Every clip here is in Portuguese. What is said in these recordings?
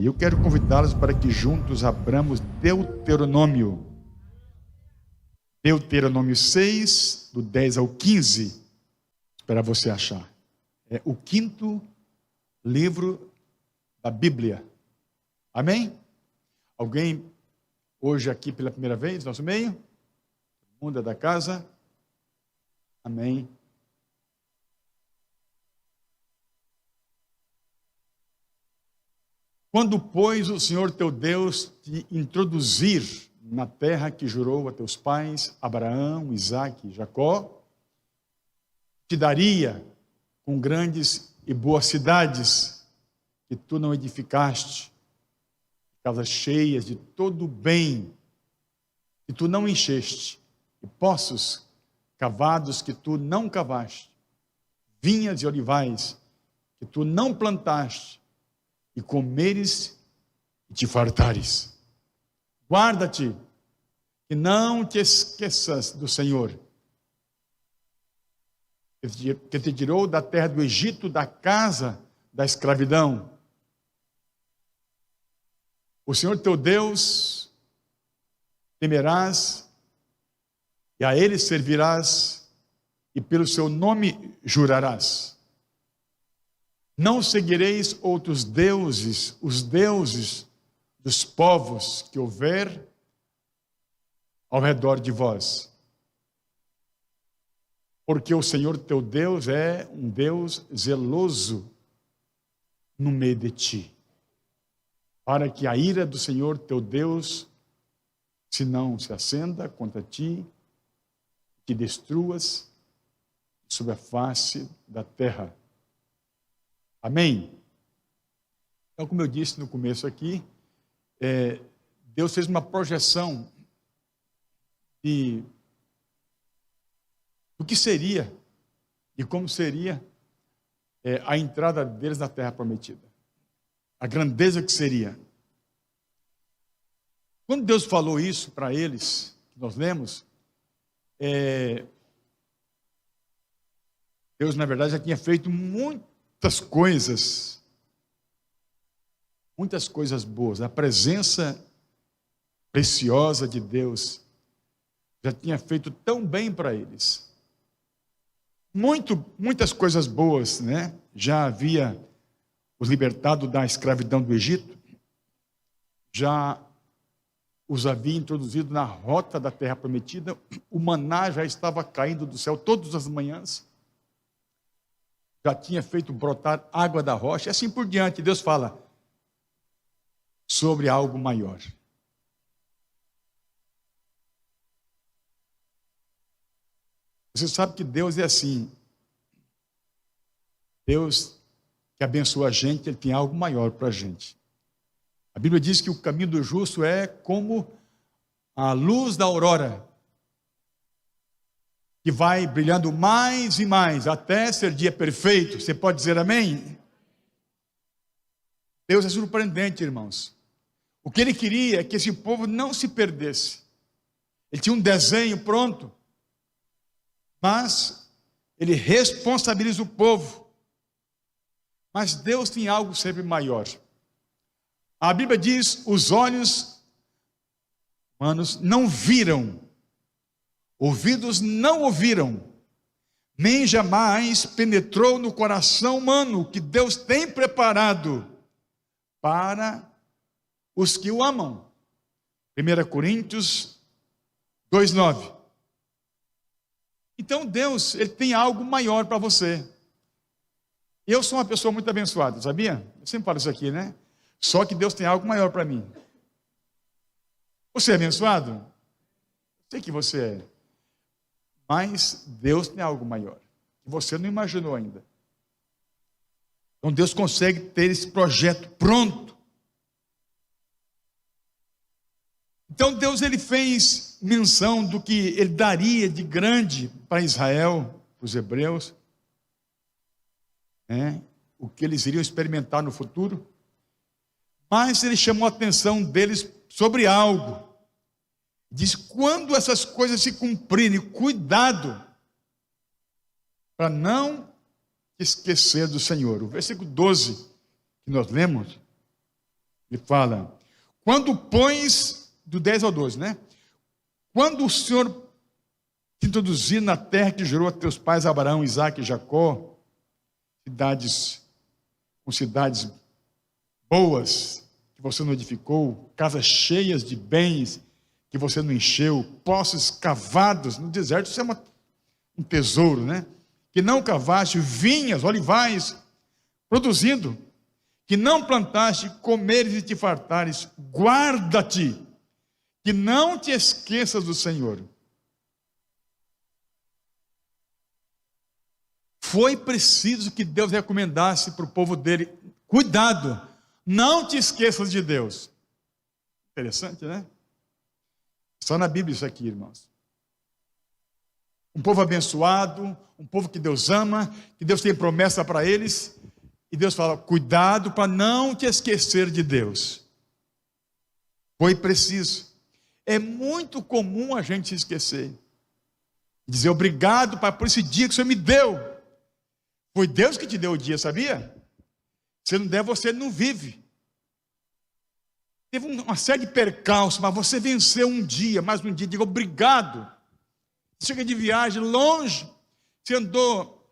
E eu quero convidá-los para que juntos abramos Deuteronômio. Deuteronômio 6, do 10 ao 15, para você achar. É o quinto livro da Bíblia. Amém? Alguém hoje aqui pela primeira vez, nosso meio? Todo mundo é da casa? Amém. Quando, pois, o Senhor teu Deus te introduzir na terra que jurou a teus pais, Abraão, Isaque e Jacó, te daria com grandes e boas cidades que tu não edificaste, casas cheias de todo o bem que tu não encheste, e poços cavados que tu não cavaste, vinhas e olivais que tu não plantaste, e comeres e te fartares. Guarda-te, que não te esqueças do Senhor, que te tirou da terra do Egito, da casa da escravidão. O Senhor teu Deus temerás, e a Ele servirás, e pelo seu nome jurarás. Não seguireis outros deuses, os deuses dos povos que houver ao redor de vós. Porque o Senhor teu Deus é um Deus zeloso no meio de ti, para que a ira do Senhor teu Deus se não se acenda contra ti, te destruas sobre a face da terra. Amém? Então, como eu disse no começo aqui, Deus fez uma projeção do que seria e como seria a entrada deles na terra prometida. A grandeza que seria. Quando Deus falou isso para eles, que nós lemos, Deus, na verdade, já tinha feito muitas coisas boas. A presença preciosa de Deus já tinha feito tão bem para eles. Muitas coisas boas, né? Já havia os libertado da escravidão do Egito, já os havia introduzido na rota da terra prometida, o maná já estava caindo do céu todas as manhãs, já tinha feito brotar água da rocha, e assim por diante. Deus fala sobre algo maior. Você sabe que Deus é assim. Deus que abençoa a gente, Ele tem algo maior para a gente. A Bíblia diz que o caminho do justo é como a luz da aurora, que vai brilhando mais e mais, até ser dia perfeito. Você pode dizer amém? Deus é surpreendente, irmãos. O que Ele queria é que esse povo não se perdesse. Ele tinha um desenho pronto, mas Ele responsabiliza o povo. Mas Deus tem algo sempre maior. A Bíblia diz: os olhos humanos não viram, ouvidos não ouviram, nem jamais penetrou no coração humano o que Deus tem preparado para os que o amam. 1 Coríntios 2:9. Então Deus, Ele tem algo maior para você. Eu sou uma pessoa muito abençoada, sabia? Eu sempre falo isso aqui, né? Só que Deus tem algo maior para mim. Você é abençoado? Sei que você é. Mas Deus tem algo maior, que você não imaginou ainda. Então Deus consegue ter esse projeto pronto. Então Deus, Ele fez menção do que Ele daria de grande para Israel, para os hebreus, o que eles iriam experimentar no futuro. Mas Ele chamou a atenção deles sobre algo. Diz: quando essas coisas se cumprirem, cuidado para não esquecer do Senhor. O versículo 12 que nós lemos Ele fala, quando pões, do 10 ao 12, né? Quando o Senhor te introduzir na terra que jurou a teus pais Abraão, Isaque e Jacó, com cidades boas que você não edificou, casas cheias de bens que você não encheu, poços cavados no deserto, isso é um tesouro, né? Que não cavaste, vinhas, olivais, produzindo, que não plantaste, comeres e te fartares, guarda-te, que não te esqueças do Senhor. Foi preciso que Deus recomendasse para o povo dele, cuidado, não te esqueças de Deus. Interessante, né? Só na Bíblia isso aqui, irmãos. Um povo abençoado, um povo que Deus ama, que Deus tem promessa para eles, e Deus fala, cuidado para não te esquecer de Deus. Foi preciso. É muito comum a gente se esquecer. Dizer obrigado, Pai, por esse dia que o Senhor me deu. Foi Deus que te deu o dia, sabia? Se não der, você não vive. Teve uma série de percalços, mas você venceu um dia, mais um dia. Diga obrigado. Chega de viagem longe, você andou,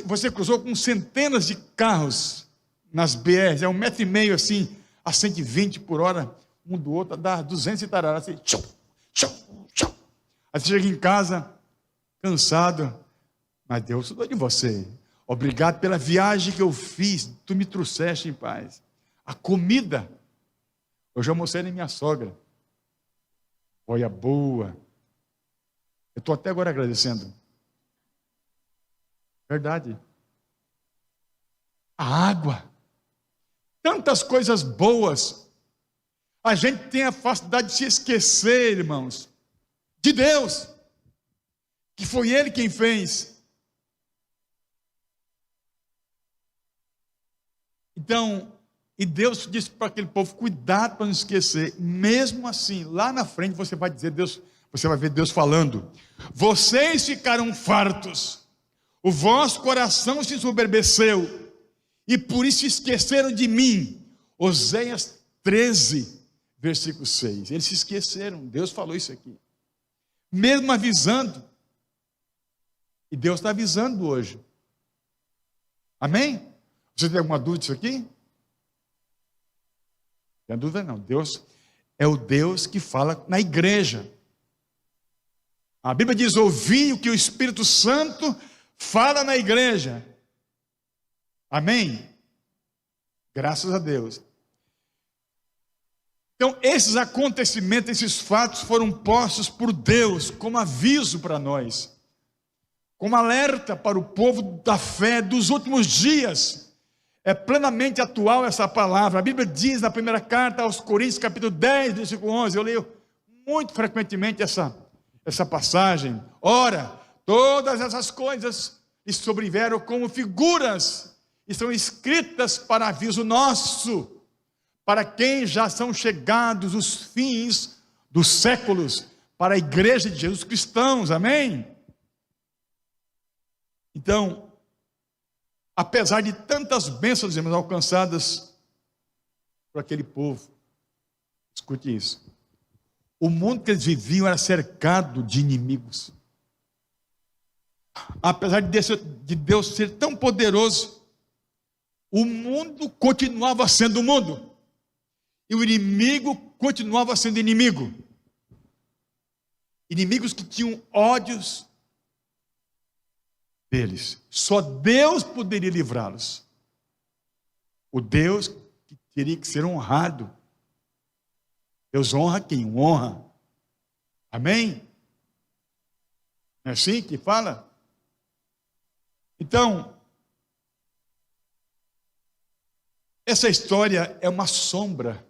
você cruzou com centenas de carros nas BRs, é 1,5 metro assim, a 120 por hora, um do outro, dá 200 e tarará, assim, tchau, tchau, tchau. Aí você chega em casa, cansado, mas Deus cuidou de você. Obrigado pela viagem que eu fiz, tu me trouxeste em paz. A comida, eu já almocei na minha sogra, olha boa. Eu estou até agora agradecendo. Verdade. A água. Tantas coisas boas. A gente tem a facilidade de se esquecer, irmãos, de Deus. Que foi Ele quem fez. Então, e Deus disse para aquele povo, cuidado para não esquecer. Mesmo assim, lá na frente você vai dizer, Deus... Você vai ver Deus falando, vocês ficaram fartos, o vosso coração se ensoberbeceu, e por isso esqueceram de mim. Oséias 13, versículo 6. Eles se esqueceram, Deus falou isso aqui. Mesmo avisando, e Deus está avisando hoje. Amém? Você tem alguma dúvida disso aqui? Não tem dúvida não, Deus é o Deus que fala na igreja. A Bíblia diz, ouvi o que o Espírito Santo fala na igreja. Amém? Graças a Deus. Então, esses acontecimentos, esses fatos foram postos por Deus como aviso para nós, como alerta para o povo da fé dos últimos dias. É plenamente atual essa palavra. A Bíblia diz na primeira carta aos Coríntios, capítulo 10, versículo 11, eu leio muito frequentemente essa passagem. Ora, todas essas coisas lhe sobreviveram como figuras e são escritas para aviso nosso, para quem já são chegados os fins dos séculos, para a igreja de Jesus cristãos, amém? Então, apesar de tantas bênçãos, irmãos, alcançadas por aquele povo, escute isso, o mundo que eles viviam era cercado de inimigos. Apesar de Deus ser tão poderoso, o mundo continuava sendo o mundo. E o inimigo continuava sendo inimigo. Inimigos que tinham ódios deles. Só Deus poderia livrá-los. O Deus que teria que ser honrado. Deus honra quem honra. Amém? Não é assim que fala? Então, essa história é uma sombra,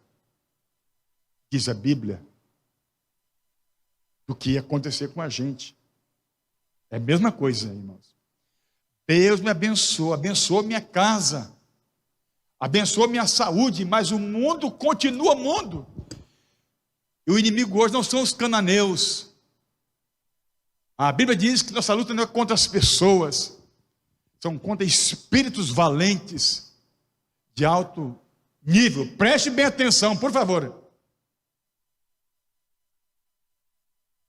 diz a Bíblia, do que ia acontecer com a gente. É a mesma coisa, irmãos. Deus me abençoou, abençoou minha casa, abençoou minha saúde, mas o mundo continua mundo. E o inimigo hoje não são os cananeus. A Bíblia diz que nossa luta não é contra as pessoas, são contra espíritos valentes de alto nível. Preste bem atenção, por favor.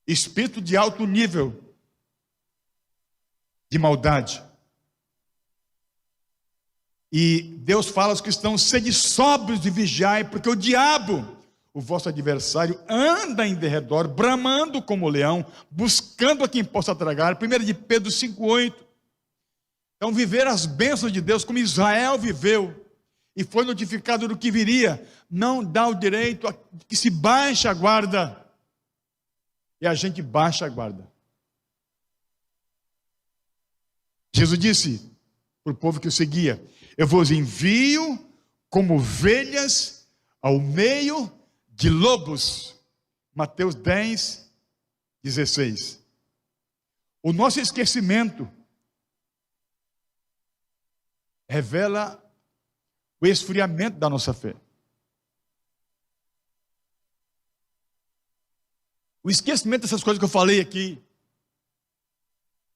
Espírito de alto nível de maldade. E Deus fala aos cristãos: sede sóbrios e vigiai, porque o diabo, o vosso adversário, anda em derredor, bramando como leão, buscando a quem possa tragar. 1 de Pedro 5,8. Então, viver as bênçãos de Deus como Israel viveu e foi notificado do que viria, não dá o direito a que se baixe a guarda. E a gente baixa a guarda. Jesus disse para o povo que o seguia: eu vos envio como ovelhas ao meio de lobos. Mateus 10, 16. O nosso esquecimento revela o esfriamento da nossa fé. O esquecimento dessas coisas que eu falei aqui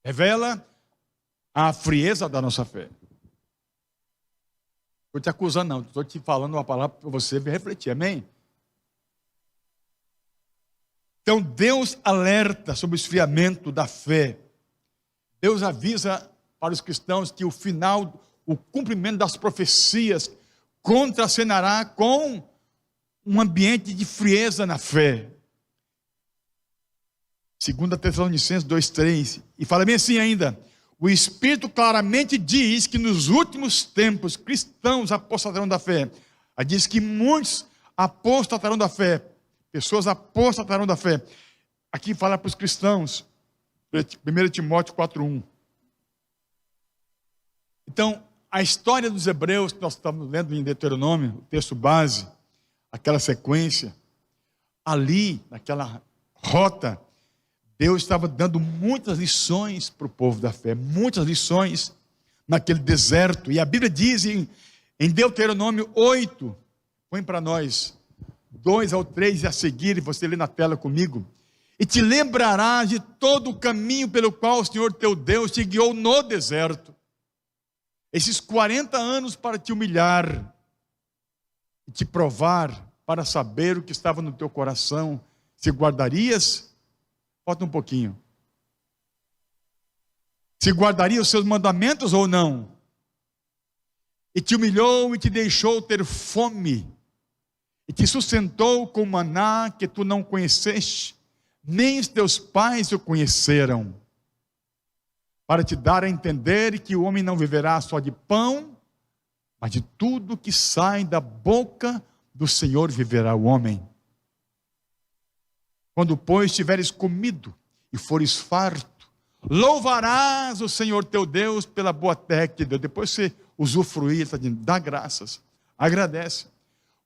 revela a frieza da nossa fé. Estou te acusando, não. Estou te falando uma palavra para você refletir. Amém? Então, Deus alerta sobre o esfriamento da fé. Deus avisa para os cristãos que o final, o cumprimento das profecias, contracenará com um ambiente de frieza na fé. 2 Tessalonicenses 2,3. E fala bem assim ainda: o Espírito claramente diz que nos últimos tempos cristãos apostatarão da fé. Diz que muitos apostatarão da fé. Pessoas apostatarão da fé. Aqui fala para os cristãos, 1 Timóteo 4,1. Então, a história dos hebreus que nós estamos lendo em Deuteronômio, o texto base, aquela sequência, ali, naquela rota, Deus estava dando muitas lições para o povo da fé, muitas lições naquele deserto. E a Bíblia diz em Deuteronômio 8, põe para nós, 2 ao 3 e a seguir, você lê na tela comigo: e te lembrarás de todo o caminho pelo qual o Senhor teu Deus te guiou no deserto, esses 40 anos, para te humilhar e te provar, para saber o que estava no teu coração, se guardarias. Falta um pouquinho. Se guardaria os seus mandamentos ou não? E te humilhou e te deixou ter fome, e te sustentou com maná que tu não conheceste, nem os teus pais o conheceram, para te dar a entender que o homem não viverá só de pão, mas de tudo que sai da boca do Senhor viverá o homem. Quando, pois, tiveres comido e fores farto, louvarás o Senhor teu Deus pela boa terra que te deu. Depois você usufruir, está dizendo, dá graças, agradece.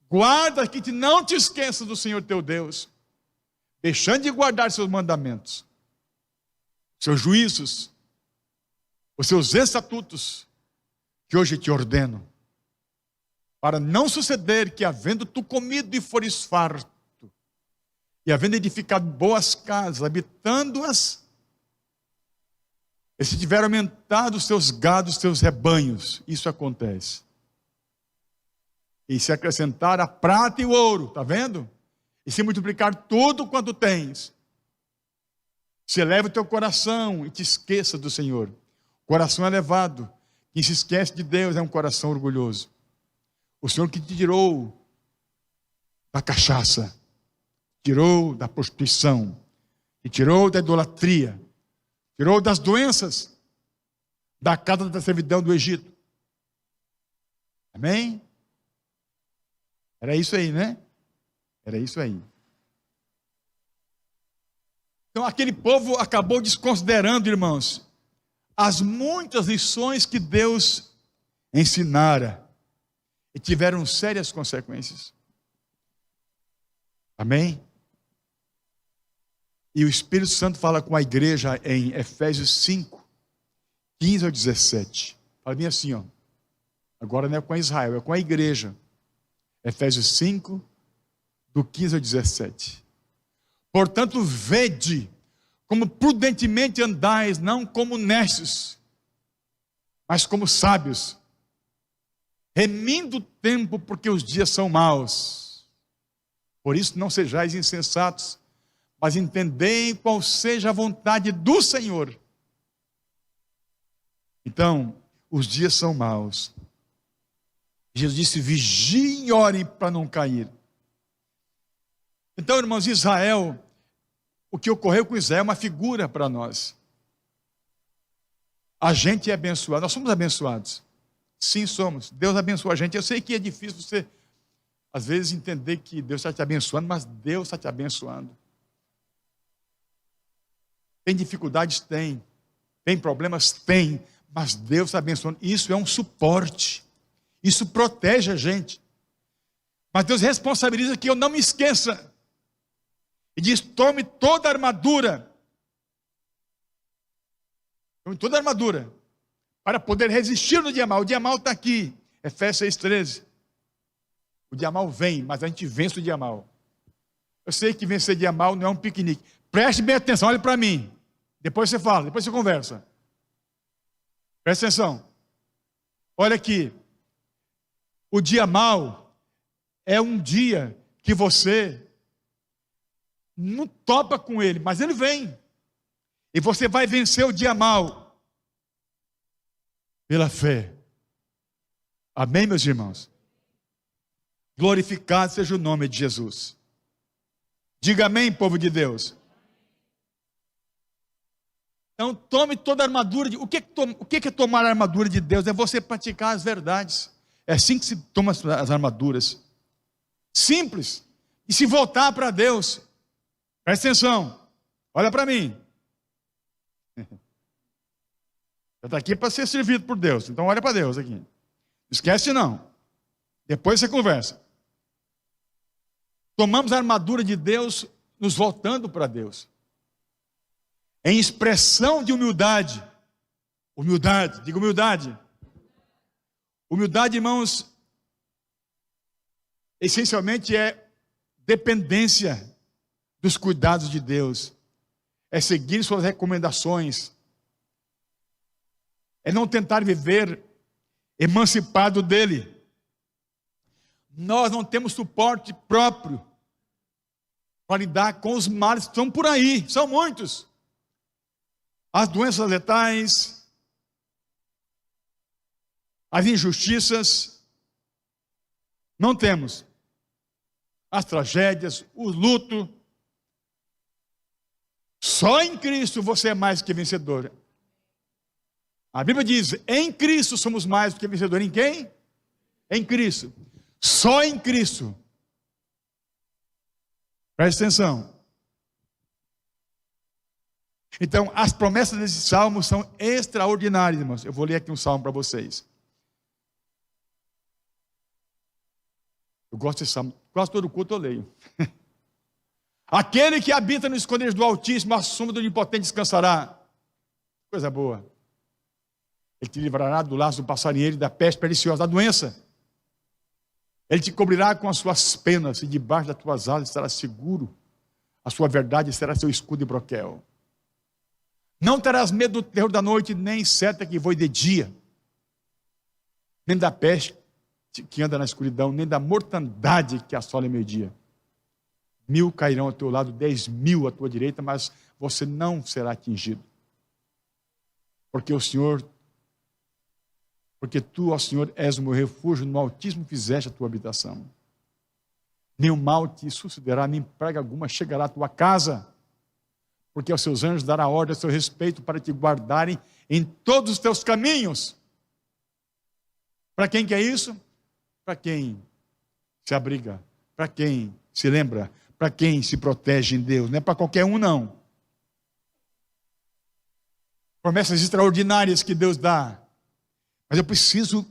Guarda que não te esqueças do Senhor teu Deus, deixando de guardar seus mandamentos, seus juízos, os seus estatutos, que hoje te ordeno, para não suceder que, havendo tu comido e fores farto, e havendo edificado boas casas, habitando-as, e se tiver aumentado os teus gados, os teus rebanhos, isso acontece. E se acrescentar a prata e o ouro, está vendo? E se multiplicar tudo quanto tens, se eleva o teu coração e te esqueça do Senhor. Coração elevado, quem se esquece de Deus é um coração orgulhoso. O Senhor que te tirou da cachaça, tirou da prostituição, te tirou da idolatria, tirou das doenças, da casa da servidão do Egito. Amém? Era isso aí, né? Era isso aí. Então aquele povo acabou desconsiderando, irmãos, as muitas lições que Deus ensinara, e tiveram sérias consequências. Amém? E o Espírito Santo fala com a igreja em Efésios 5, 15 ao 17. Fala bem assim, ó. Agora não é com Israel, é com a igreja. Efésios 5, do 15 ao 17. Portanto, vede como prudentemente andais, não como necios, mas como sábios, remindo o tempo, porque os dias são maus. Por isso não sejais insensatos, mas entendei qual seja a vontade do Senhor. Então, os dias são maus. Jesus disse: vigiem e orem para não cair. Então, irmãos, Israel, o que ocorreu com Israel é uma figura para nós. A gente é abençoado, nós somos abençoados. Sim, somos. Deus abençoa a gente. Eu sei que é difícil você, às vezes, entender que Deus está te abençoando, mas Deus está te abençoando. Tem dificuldades? Tem. Tem problemas? Tem. Mas Deus está abençoando. Isso é um suporte. Isso protege a gente. Mas Deus responsabiliza que eu não me esqueça. E diz: tome toda a armadura. Tome toda a armadura. Para poder resistir no dia mal. O dia mal está aqui. Efésios 6,13. O dia mal vem, mas a gente vence o dia mal. Eu sei que vencer dia mal não é um piquenique. Preste bem atenção, olhe para mim. Depois você fala, depois você conversa. Preste atenção. Olha aqui. O dia mal é um dia que você não topa com ele, mas ele vem. E você vai vencer o dia mal pela fé. Amém, meus irmãos? Glorificado seja o nome de Jesus. Diga amém, povo de Deus. Então, tome toda a armadura. O que é tomar a armadura de Deus? É você praticar as verdades. É assim que se toma as armaduras. Simples. E se voltar para Deus. Presta atenção. Olha para mim. Você está aqui para ser servido por Deus. Então olha para Deus aqui. Não esquece não. Depois você conversa. Tomamos a armadura de Deus nos voltando para Deus. Em expressão de humildade. Humildade, diga humildade. Humildade, irmãos, essencialmente é dependência dos cuidados de Deus. É seguir suas recomendações. É não tentar viver emancipado dele. Nós não temos suporte próprio para lidar com os males que estão por aí, são muitos. As doenças letais, as injustiças, não temos. As tragédias, o luto. Só em Cristo você é mais que vencedor. A Bíblia diz: em Cristo somos mais do que vencedor. Em quem? Em Cristo. Só em Cristo. Preste atenção. Então, as promessas desse salmo são extraordinárias, irmãos. Eu vou ler aqui um salmo para vocês. Eu gosto desse salmo. Quase todo culto eu leio. Aquele que habita no esconderijo do Altíssimo, à sombra do Onipotente descansará. Coisa boa. Ele te livrará do laço do passarinheiro e da peste perniciosa, da doença. Ele te cobrirá com as suas penas e debaixo das tuas asas estará seguro. A sua verdade será seu escudo e broquel. Não terás medo do terror da noite, nem seta que voe de dia, nem da peste que anda na escuridão, nem da mortandade que assola em meio-dia. 1000 cairão ao teu lado, 10.000 à tua direita, mas você não será atingido. Porque tu, ó Senhor, és o meu refúgio, no Altíssimo fizeste a tua habitação. Nenhum mal te sucederá, nem praga alguma chegará à tua casa, porque aos seus anjos dará ordem a seu respeito para te guardarem em todos os teus caminhos. Para quem que é isso? Para quem se abriga, para quem se lembra, para quem se protege em Deus. Não é para qualquer um, não. Promessas extraordinárias que Deus dá. Mas eu preciso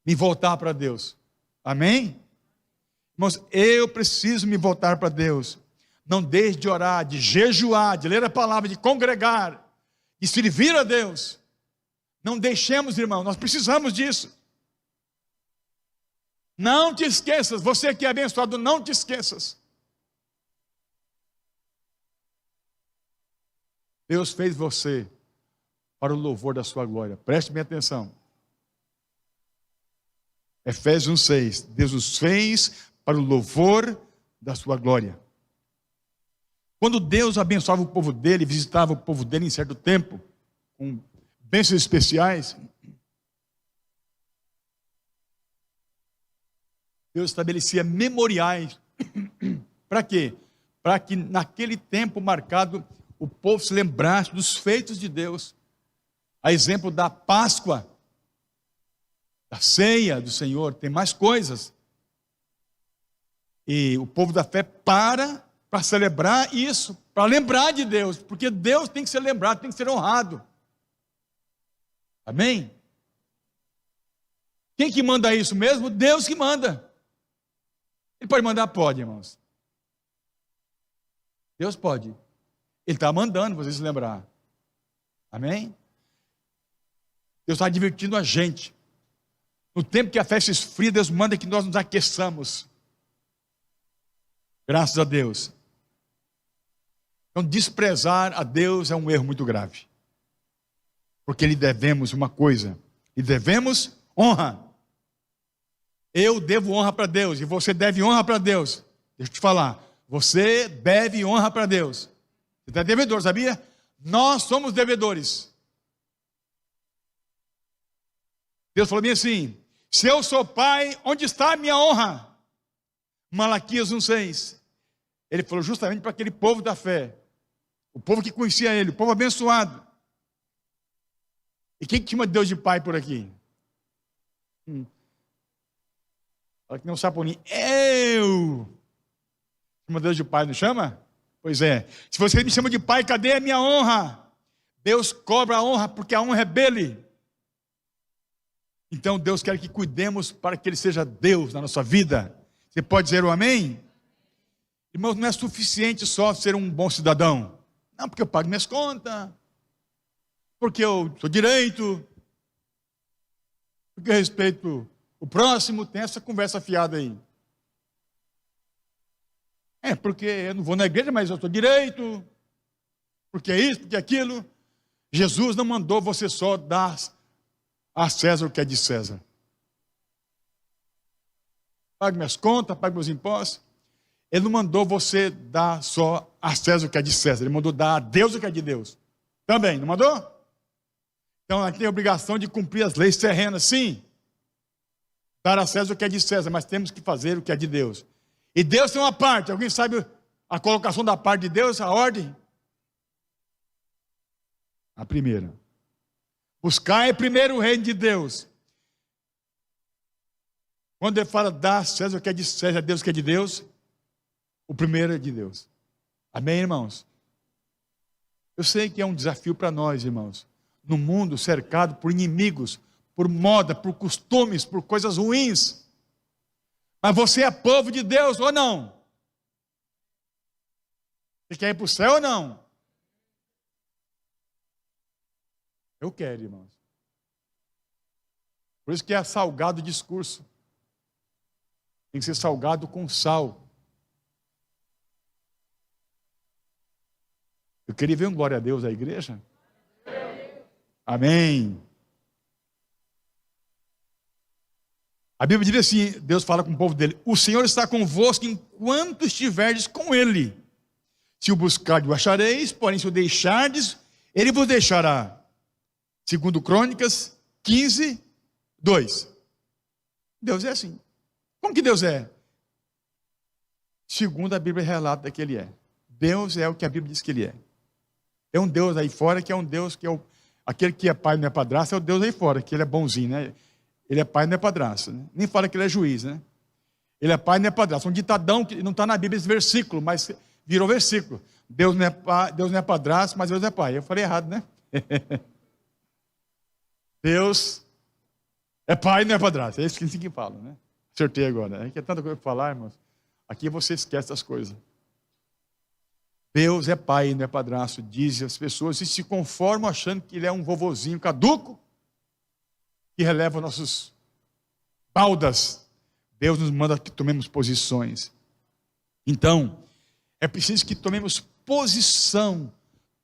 me voltar para Deus. Amém? Irmãos, eu preciso me voltar para Deus. Não deixe de orar, de jejuar, de ler a palavra, de congregar, de servir a Deus. Não deixemos, irmão, nós precisamos disso. Não te esqueças, você que é abençoado, não te esqueças. Deus fez você para o louvor da sua glória. Preste bem atenção. Efésios 1:6. Deus os fez para o louvor da sua glória. Quando Deus abençoava o povo dele, visitava o povo dele em certo tempo, com bênçãos especiais, Deus estabelecia memoriais. Para quê? Para que naquele tempo marcado, o povo se lembrasse dos feitos de Deus. A exemplo da Páscoa, da ceia do Senhor, tem mais coisas. E o povo da fé para celebrar isso, para lembrar de Deus, porque Deus tem que ser lembrado, tem que ser honrado. Amém? Quem que manda isso mesmo? Deus que manda. Ele pode mandar? Pode, irmãos. Deus pode. Ele está mandando vocês se lembrar. Amém? Deus está advertindo a gente. No tempo que a fé se esfria, Deus manda que nós nos aqueçamos. Graças a Deus. Então, desprezar a Deus é um erro muito grave. Porque lhe devemos uma coisa. Lhe devemos honra. Eu devo honra para Deus. E você deve honra para Deus. Deixa eu te falar. Você deve honra para Deus. Você é devedor, sabia? Nós somos devedores. Deus falou bem assim: se eu sou pai, onde está a minha honra? Malaquias 1:6. Ele falou justamente para aquele povo da fé. O povo que conhecia ele, o povo abençoado. E quem que chama Deus de pai por aqui? Fala que não sabe por mim. Eu! Chama Deus de pai, não chama? Pois é. Se você me chama de pai, cadê a minha honra? Deus cobra a honra, porque a honra é dele. Então Deus quer que cuidemos para que Ele seja Deus na nossa vida. Você pode dizer o amém? Irmãos, não é suficiente só ser um bom cidadão. Não, porque eu pago minhas contas. Porque eu sou direito. Porque eu respeito o próximo. Tem essa conversa fiada aí. Porque eu não vou na igreja, mas eu sou direito. Porque é isso, porque é aquilo. Jesus não mandou você só dar a César o que é de César. Pague minhas contas, pague meus impostos. Ele não mandou você dar só a César o que é de César. Ele mandou dar a Deus o que é de Deus. Também, não mandou? Então, aqui tem a obrigação de cumprir as leis terrenas, sim. Dar a César o que é de César, mas temos que fazer o que é de Deus. E Deus tem uma parte. Alguém sabe a colocação da parte de Deus, a ordem? A primeira. Buscai primeiro o reino de Deus. Quando ele fala dar César o que é de César, Deus o que é de Deus, o primeiro é de Deus. Amém, irmãos? Eu sei que é um desafio para nós, irmãos. No mundo cercado por inimigos, por moda, por costumes, por coisas ruins. Mas você é povo de Deus ou não? Você quer ir para o céu ou não? Eu quero, irmãos. Por isso que é salgado o discurso. Tem que ser salgado com sal. Eu queria ver um glória a Deus da igreja. Amém. A Bíblia diz assim, Deus fala com o povo dele: o Senhor está convosco enquanto estiverdes com ele. Se o buscardes, o achareis, porém se o deixardes, ele vos deixará. Segundo Crônicas 15:2. Deus é assim. Como que Deus é? Segundo a Bíblia relata que Ele é. Deus é o que a Bíblia diz que Ele é. É um Deus aí fora que é um Deus que é aquele que é pai não é padrasto, é o Deus aí fora, que Ele é bonzinho, né? Ele é pai não é padrasto, né? Nem fala que Ele é juiz, né? Ele é pai não é padrasto. Um ditadão que não está na Bíblia esse versículo, mas virou versículo. Deus não é padrasto, mas Deus é pai. Eu falei errado, né? Deus é pai, não é padrasto. É isso que fala, né? Acertei agora. É que é tanta coisa para falar, irmãos. Aqui você esquece as coisas. Deus é pai, não é padrasto, dizem as pessoas, e se conformam achando que Ele é um vovozinho caduco, que releva nossos baldas. Deus nos manda que tomemos posições. Então, é preciso que tomemos posição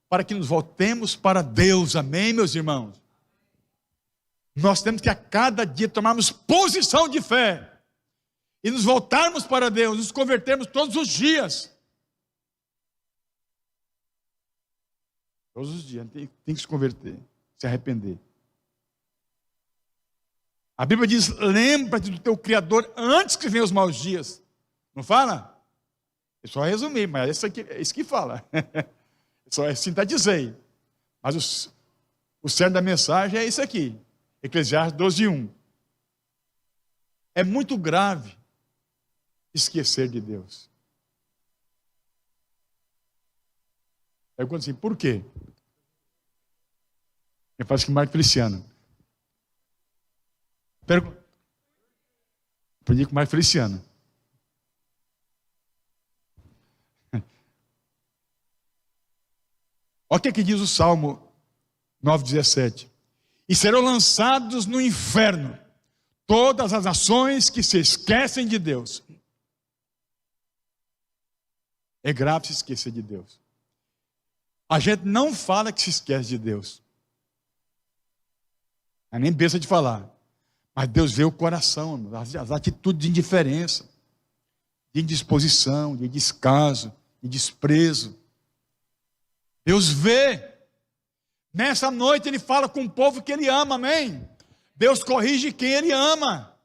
para que nos voltemos para Deus. Amém, meus irmãos? Nós temos que a cada dia tomarmos posição de fé e nos voltarmos para Deus, nos convertermos todos os dias. Todos os dias tem que se converter, se arrepender. A Bíblia diz: lembra-te do teu Criador antes que venham os maus dias. Não fala? Eu só resumi, mas é isso que fala. Só sintetizei. Mas o cerne da mensagem é isso aqui. Eclesiastes 12:1. É muito grave esquecer de Deus. Pergunta assim, por quê? Eu faço que Marco Feliciano. Aprendi com Marco Feliciano. Olha o que diz o Salmo 9,17. E serão lançados no inferno todas as nações que se esquecem de Deus. É grave se esquecer de Deus. A gente não fala que se esquece de Deus. Nem pensa de falar. Mas Deus vê o coração, as atitudes de indiferença, de indisposição, de descaso, de desprezo. Deus vê. Nessa noite Ele fala com o povo que Ele ama, amém? Deus corrige quem Ele ama.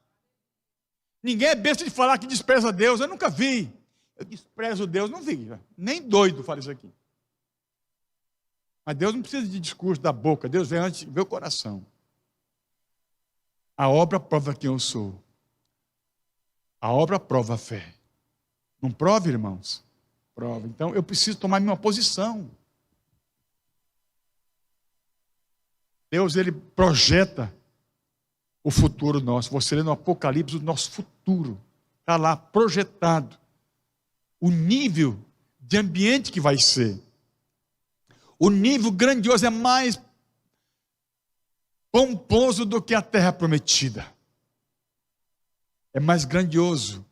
Ninguém é besta de falar que despreza Deus, eu nunca vi. Eu desprezo Deus, não vi, nem doido fala isso aqui. Mas Deus não precisa de discurso da boca, Deus vê antes, vê o coração. A obra prova quem eu sou. A obra prova a fé. Não prova, irmãos? Prova. Então eu preciso tomar minha posição. Deus, Ele projeta o futuro nosso. Você lê no Apocalipse o nosso futuro. Está lá projetado. O nível de ambiente que vai ser. O nível grandioso é mais pomposo do que a terra prometida. É mais grandioso.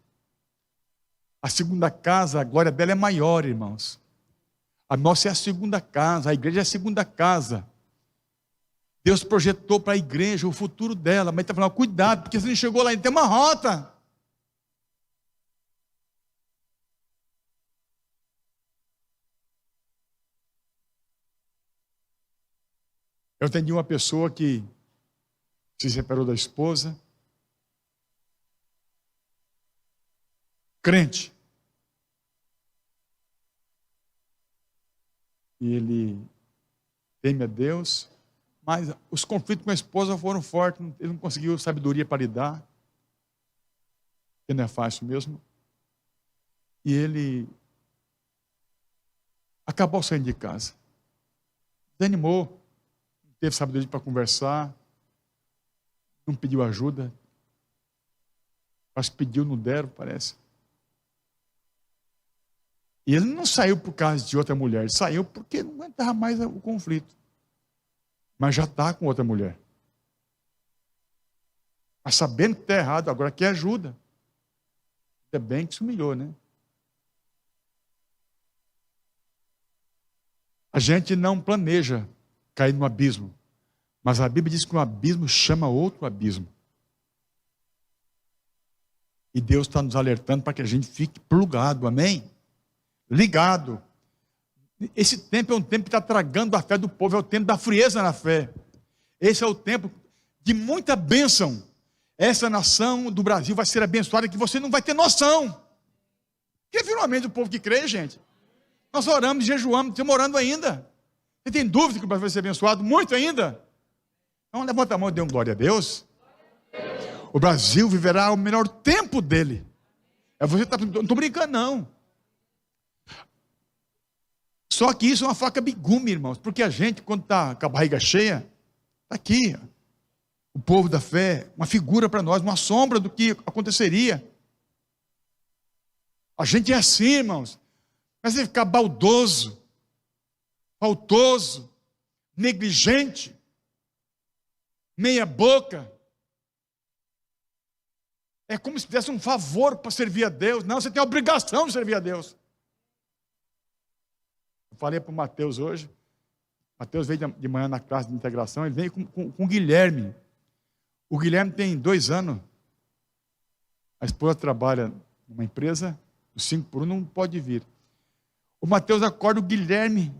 A segunda casa, a glória dela é maior, irmãos. A nossa é a segunda casa, a igreja é a segunda casa. Deus projetou para a igreja o futuro dela, mas está falando, cuidado, porque você não chegou lá, ainda tem uma rota. Eu atendi uma pessoa que se separou da esposa, crente. E ele teme a Deus, mas os conflitos com a esposa foram fortes, ele não conseguiu sabedoria para lidar, que não é fácil mesmo. E ele acabou saindo de casa. Desanimou, não teve sabedoria para conversar, não pediu ajuda. Mas pediu, não deram, parece. E ele não saiu por causa de outra mulher, ele saiu porque não aguentava mais o conflito. Mas já está com outra mulher. Mas sabendo que está errado, agora quer ajuda. Ainda bem que se humilhou, né? A gente não planeja cair no abismo. Mas a Bíblia diz que um abismo chama outro abismo. E Deus está nos alertando para que a gente fique plugado, amém? Ligado. Esse tempo é um tempo que está tragando a fé do povo, é o tempo da frieza na fé. Esse é o tempo de muita bênção. Essa nação do Brasil vai ser abençoada que você não vai ter noção. Porque finalmente o povo que crê, gente, nós oramos, jejuamos, estamos orando ainda. Você tem dúvida que o Brasil vai ser abençoado? Muito ainda. Então levanta a mão e dê um glória a Deus. O Brasil viverá o melhor tempo dele. Você tá, não estou brincando, não. Só que isso é uma faca bigume, irmãos. Porque a gente, quando está com a barriga cheia, está aqui. O povo da fé, uma figura para nós, uma sombra do que aconteceria. A gente é assim, irmãos. Mas você ficar baldoso, faltoso, negligente, meia boca. É como se fizesse um favor para servir a Deus. Não, você tem a obrigação de servir a Deus. Eu falei para o Mateus hoje. Mateus veio de manhã na classe de integração. Ele veio com o Guilherme. O Guilherme tem 2 anos. A esposa trabalha numa empresa, o 5 por 1 não pode vir. O Mateus acorda o Guilherme.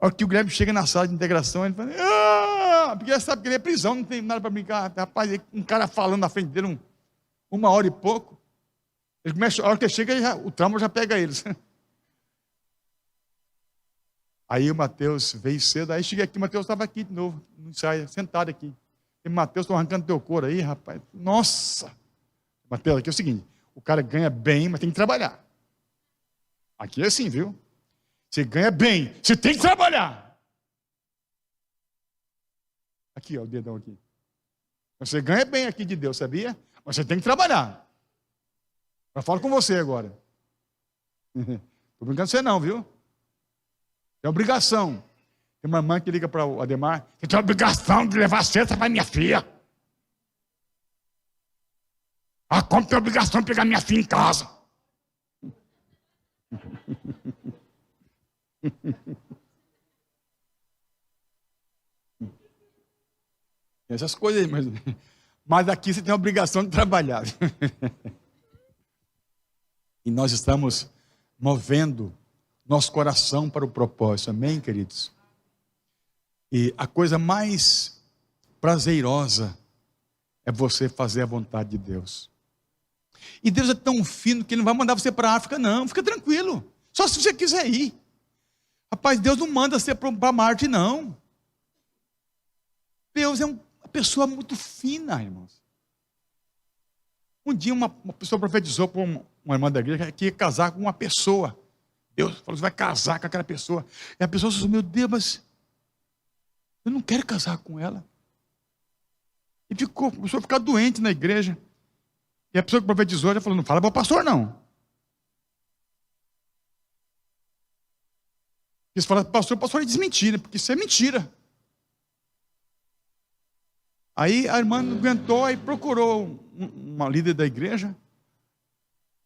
A hora que o Guilherme chega na sala de integração, ele fala, porque ele sabe que ele é prisão, não tem nada para brincar. Rapaz, um cara falando na frente dele 1 hora e pouco. Ele começa, a hora que ele chega, o trauma já pega eles. Aí o Mateus veio cedo, aí cheguei aqui, o Mateus estava aqui de novo, no ensaio, sentado aqui. E Mateus, estou arrancando teu couro aí, rapaz. Nossa! Mateus, aqui é o seguinte, o cara ganha bem, mas tem que trabalhar. Aqui é assim, viu? Você ganha bem, você tem que trabalhar. Aqui, ó, o dedão aqui. Você ganha bem aqui de Deus, sabia? Mas você tem que trabalhar. Eu falo com você agora. Estou brincando com você não, viu? É obrigação. Tem uma mãe que liga para o Ademar, você tem a obrigação de levar a cesta para minha filha. Como tem a obrigação de pegar minha filha em casa? Essas coisas aí, mas aqui você tem a obrigação de trabalhar. E nós estamos movendo nosso coração para o propósito, amém, queridos? E a coisa mais prazerosa é você fazer a vontade de Deus. E Deus é tão fino que Ele não vai mandar você para a África, não, fica tranquilo. Só se você quiser ir. Rapaz, Deus não manda você para Marte, não. Deus é uma pessoa muito fina, irmãos. Um dia uma pessoa profetizou para uma irmã da igreja que ia casar com uma pessoa. Deus falou, você vai casar com aquela pessoa. E a pessoa falou, meu Deus, mas eu não quero casar com ela. E começou a ficar doente na igreja. E a pessoa que profetizou já falou, não fala para o pastor, não. E você fala, pastor, o pastor é desmentira, porque isso é mentira. Aí a irmã não aguentou, aí procurou uma líder da igreja.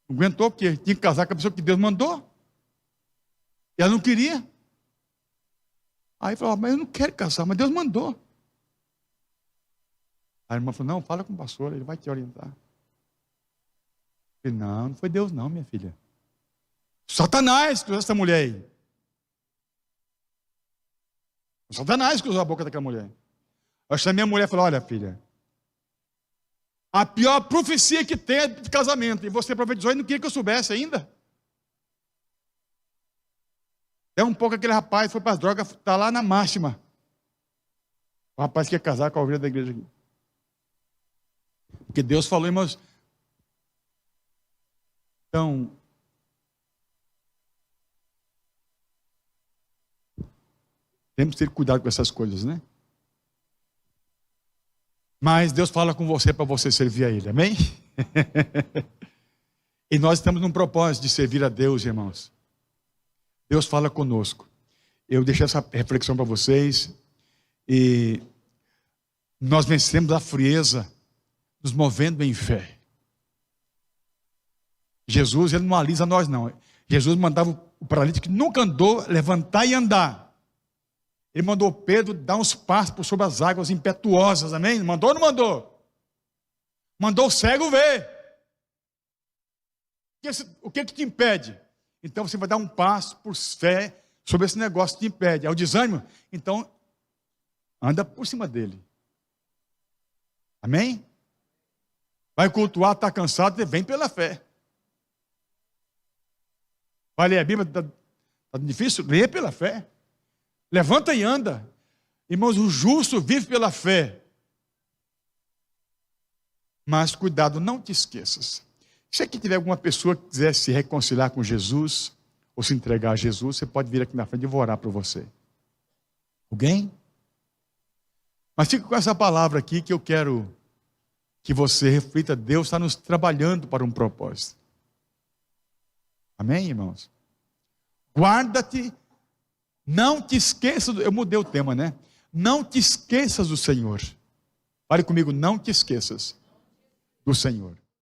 Não aguentou, porque tinha que casar com a pessoa que Deus mandou. E ela não queria. Aí falou, mas eu não quero casar, mas Deus mandou. A irmã falou, não, fala com o pastor, ele vai te orientar. Eu falei, não foi Deus não, minha filha. Satanás que usou essa mulher aí. Satanás que usou a boca daquela mulher. Eu chamei a mulher e falei, olha filha, a pior profecia que tem é de casamento. E você profetizou e não queria que eu soubesse ainda. É um pouco aquele rapaz, foi para as drogas, está lá na máxima. O rapaz quer casar com a ovelha da igreja aqui. Porque Deus falou, irmãos. Então, temos que ter cuidado com essas coisas, né? Mas Deus fala com você para você servir a Ele, amém? E nós estamos num propósito de servir a Deus, irmãos. Deus fala conosco. Eu deixei essa reflexão para vocês. E nós vencemos a frieza, nos movendo em fé. Jesus, Ele não alisa nós não. Jesus mandava o paralítico que nunca andou, levantar e andar. Ele mandou Pedro dar uns passos por sobre as águas impetuosas, amém? Mandou ou não mandou? Mandou o cego ver. O que te impede? Então você vai dar um passo por fé sobre esse negócio que te impede. É o desânimo? Então, anda por cima dele. Amém? Vai cultuar, está cansado, vem pela fé. Vai ler a Bíblia, está difícil? Lê pela fé. Levanta e anda. Irmãos, o justo vive pela fé. Mas cuidado, não te esqueças. Se aqui tiver alguma pessoa que quiser se reconciliar com Jesus, ou se entregar a Jesus, você pode vir aqui na frente e vou orar por você. Alguém? Mas fica com essa palavra aqui que eu quero que você reflita. Deus está nos trabalhando para um propósito. Amém, irmãos? Guarda-te. Não te esqueças, eu mudei o tema, né? Não te esqueças do Senhor. Fale comigo, não te esqueças do Senhor.